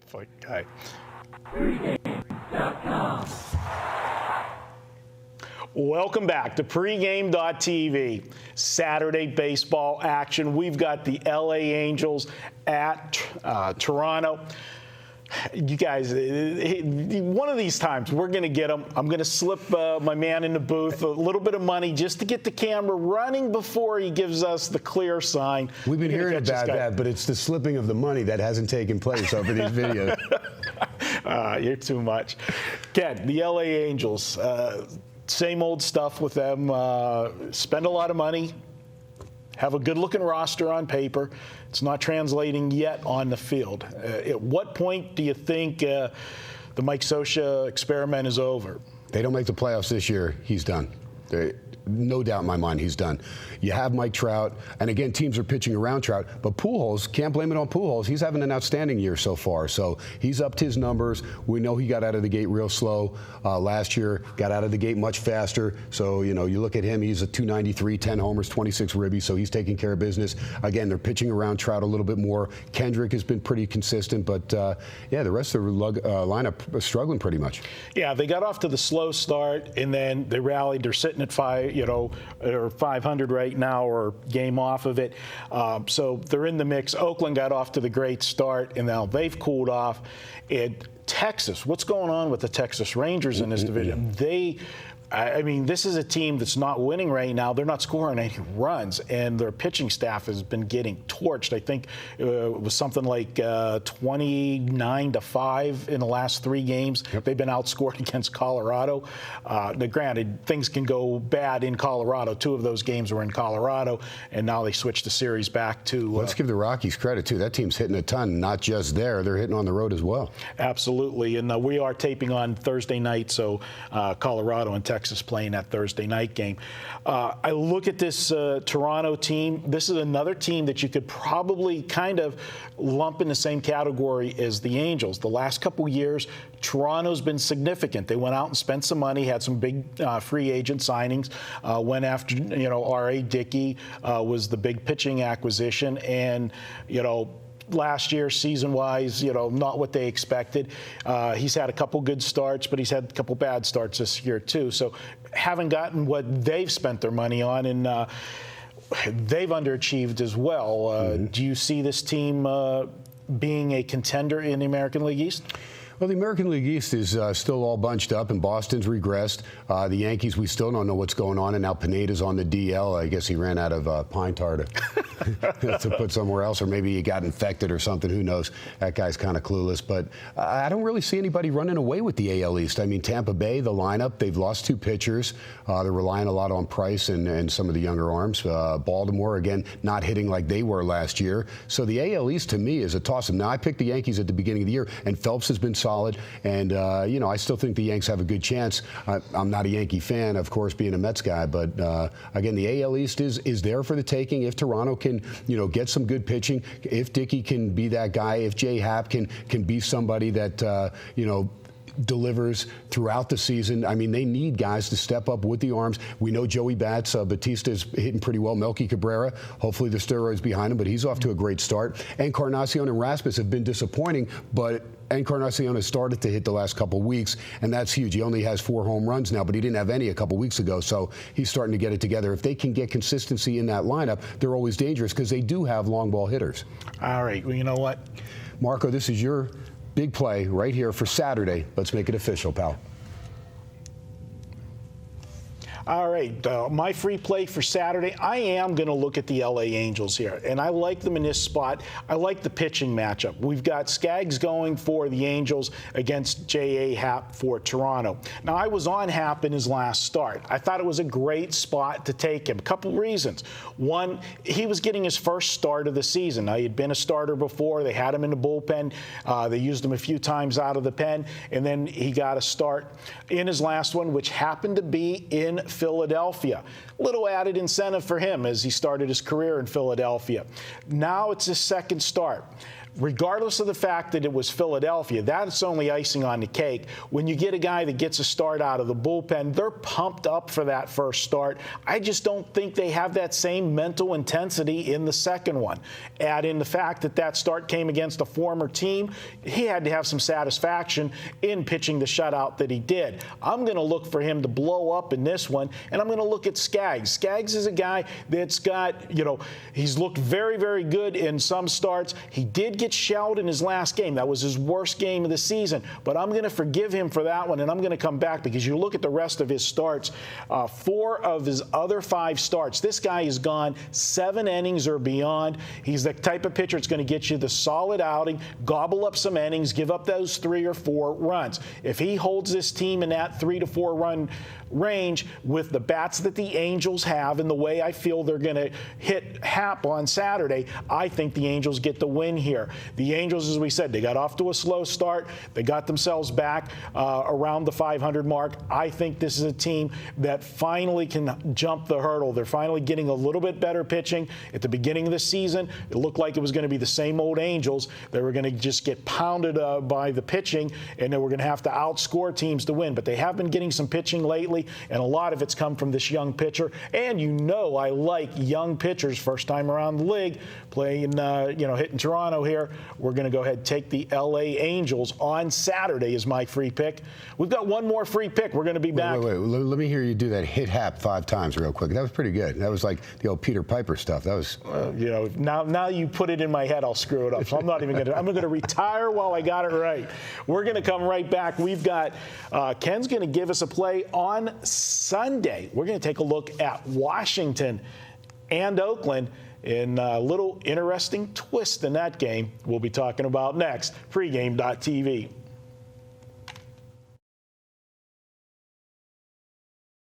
Fun guy. Welcome back to pregame.tv. Saturday baseball action. We've got the LA Angels at Toronto. You guys, one of these times we're going to get them. I'm going to slip my man in the booth a little bit of money just to get the camera running before he gives us the clear sign. We've been hearing about that, but it's the slipping of the money that hasn't taken place over these videos. You're too much. Ken, the LA Angels, same old stuff with them. Spend a lot of money. Have a good-looking roster on paper. It's not translating yet on the field. At what point do you think the Mike Scioscia experiment is over? They don't make the playoffs this year, he's done. No doubt in my mind, he's done. You have Mike Trout, and again, teams are pitching around Trout, but Pujols, can't blame it on Pujols. He's having an outstanding year so far, so he's upped his numbers. We know he got out of the gate real slow last year, got out of the gate much faster. So, you know, you look at him, he's a 293, 10 homers, 26 ribbies, so he's taking care of business. Again, they're pitching around Trout a little bit more. Kendrick has been pretty consistent, but yeah, the rest of the lineup is struggling pretty much. Yeah, they got off to the slow start, and then they rallied. They're sitting at 500 right now, or game off of it. So they're in the mix. Oakland got off to the great start, and now they've cooled off. And Texas, what's going on with the Texas Rangers in this division? I mean, this is a team that's not winning right now. They're not scoring any runs, and their pitching staff has been getting torched. I think it was something like 29-5 in the last 3 games. Yep. They've been outscored against Colorado. Now, granted, things can go bad in Colorado. 2 of those games were in Colorado, and now they switched the series back to. Let's give the Rockies credit, too. That team's hitting a ton, not just there. They're hitting on the road as well. Absolutely, and we are taping on Thursday night, so Colorado and Texas playing that Thursday night game. I look at this Toronto team. This is another team that you could probably kind of lump in the same category as the Angels. The last couple years, Toronto's been significant. They went out and spent some money, had some big free agent signings, went after, R.A. Dickey was the big pitching acquisition, and, last year, season-wise, not what they expected. He's had a couple good starts, but he's had a couple bad starts this year, too. So haven't gotten what they've spent their money on, and they've underachieved as well. Do you see this team being a contender in the American League East? Well, the American League East is still all bunched up, and Boston's regressed. The Yankees, we still don't know what's going on, and now Pineda's on the DL. I guess he ran out of pine tar to put somewhere else, or maybe he got infected or something. Who knows? That guy's kind of clueless. But I don't really see anybody running away with the AL East. I mean, Tampa Bay, the lineup, they've lost 2 pitchers. They're relying a lot on Price and some of the younger arms. Baltimore, again, not hitting like they were last year. So the AL East, to me, is a toss-up. Now, I picked the Yankees at the beginning of the year, and Phelps has been solid. And, I still think the Yanks have a good chance. I'm not a Yankee fan, of course, being a Mets guy. But, again, the AL East is there for the taking. If Toronto can, get some good pitching, if Dickey can be that guy, if Jay Happ can be somebody that, delivers throughout the season. I mean, they need guys to step up with the arms. We know Joey Bats, Batista's hitting pretty well. Melky Cabrera, hopefully the steroids behind him, but he's off to a great start. Encarnacion and Rasmus have been disappointing, but Encarnacion has started to hit the last couple weeks, and that's huge. He only has 4 home runs now, but he didn't have any a couple weeks ago, so he's starting to get it together. If they can get consistency in that lineup, they're always dangerous because they do have long ball hitters. All right. Well, you know what? Marco, this is your big play right here for Saturday. Let's make it official, pal. All right, my free play for Saturday, I am going to look at the LA Angels here, and I like them in this spot. I like the pitching matchup. We've got Skaggs going for the Angels against J.A. Happ for Toronto. Now, I was on Happ in his last start. I thought it was a great spot to take him. A couple reasons. One, he was getting his first start of the season. Now, he had been a starter before. They had him in the bullpen. They used him a few times out of the pen, and then he got a start in his last one, which happened to be in Philadelphia. Little added incentive for him as he started his career in Philadelphia. Now it's his second start. Regardless of the fact that it was Philadelphia, that's only icing on the cake. When you get a guy that gets a start out of the bullpen, they're pumped up for that first start. I just don't think they have that same mental intensity in the second one. Add in the fact that that start came against a former team, he had to have some satisfaction in pitching the shutout that he did. I'm going to look for him to blow up in this one, and I'm going to look at Skaggs. Skaggs is a guy that's got, he's looked very, very good in some starts. He did get shelled in his last game. That was his worst game of the season. But I'm going to forgive him for that one, and I'm going to come back because you look at the rest of his starts, 4 of his other 5 starts, this guy has gone 7 innings or beyond. He's the type of pitcher that's going to get you the solid outing, gobble up some innings, give up those 3 or 4 runs. If he holds this team in that 3 to 4 run range with the bats that the Angels have and the way I feel they're going to hit Hap on Saturday, I think the Angels get the win here. The Angels, as we said, they got off to a slow start. They got themselves back around the 500 mark. I think this is a team that finally can jump the hurdle. They're finally getting a little bit better pitching. At the beginning of the season, it looked like it was going to be the same old Angels. They were going to just get pounded by the pitching, and they were going to have to outscore teams to win. But they have been getting some pitching lately, and a lot of it's come from this young pitcher. And I like young pitchers first time around the league playing, hitting Toronto here. We're going to go ahead and take the LA Angels on Saturday as my free pick. We've got one more free pick. We're going to be back. Wait. Let me hear you do that hit Hap 5 times real quick. That was pretty good. That was like the old Peter Piper stuff. That was. Now you put it in my head, I'll screw it up. So I'm not even going to. I'm going to retire while I got it right. We're going to come right back. We've got Ken's going to give us a play on Sunday. We're going to take a look at Washington and Oakland. In a little interesting twist in that game we'll be talking about next. Pregame.tv.